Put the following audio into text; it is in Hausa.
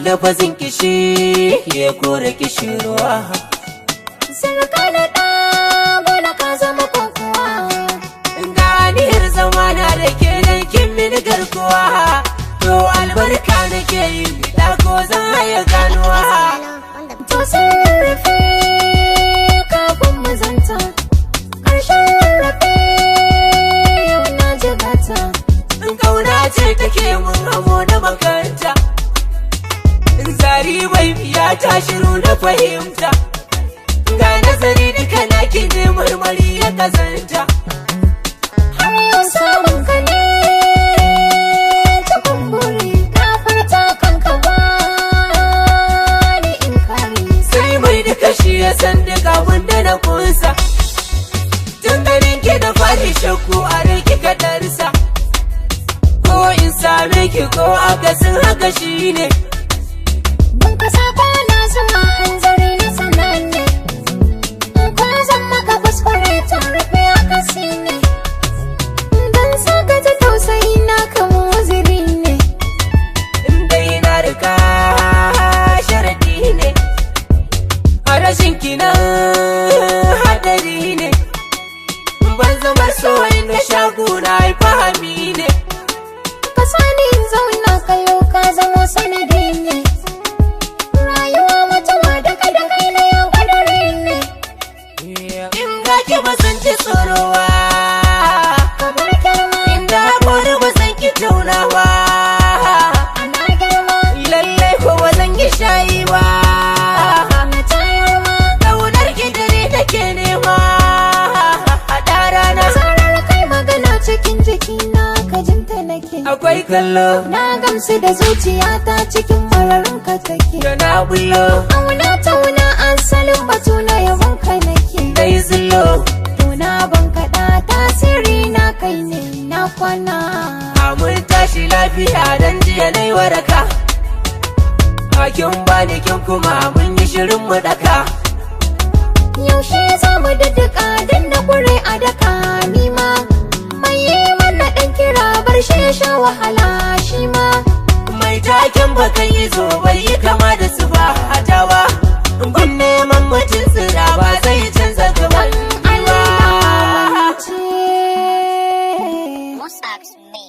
lafazin kishi ya kore kishirwa. Sarka da ɗa bola ka zama kokowa. Ganiyar zamana da ke nan kin mini garkuwa. To albarka nake yi da ko zan haya ganuwa. To sun rarrafe kafin mu zanta, ƙarshen rarrafe yau na jigata. Kauna ce take mun hamo na makaranta. Zari bai biya ta shiru na fahimta. Ga nazari duka naki ne marmari ya kazanta. Har yau samun ka ne cikin buri, ka furta kanka ba ni in kare. Sai mai duka shi ya san duka wanda na kunsa. Tun ganin ki da fari shakku a rai kika darsa. Ko in same ki ko akasin haka shi ne. Ban ka sako na zama hanzari na sananne, in kwa zan maka kuskure ta rufe akasi ne. Dan saka ta tausayi na kama waziri ne. Inda na rika sharadi ne. A rashin ki nan hadari ne. Ban zama so na shaguna fahami ne. Ka sani in zauna kayo ka zama sanadi ne. Rayuwa mutuwa daga da kai na yau kadari ne. In ga ki ba san ki tsorowa. Kamar girma Inda haƙori ba san ki taunawa. ana girma Lallai ko ba zan yi shayi ba. na tayarwa. Ƙaunar ki dare take nema. Haɗa rana Zarar kai magana cikin jikina ka jinta nake. akwai kallo Na gamsu da zuciyata cikin mararin ka take. da na bullo Auna tauna asalin batu na yabon ka nake. dai zullo. Tuna ban kaɗa tasiri na kai ne na kwana. Mun tashi lafiya dan jiya na yi waraka. Hakin bani kin kuma mun yi shirin mu daka. Yaushe za mu daddaka dan na kure a daka nima. Mai yi mana ɗan kira bar shi ya sha wahala shi ma. Mai taken bakan yi zo bai yi kama da su ba hatawa. Gun neman mutum tsira ba zai canza gaban Allah ba. ce. Musax me.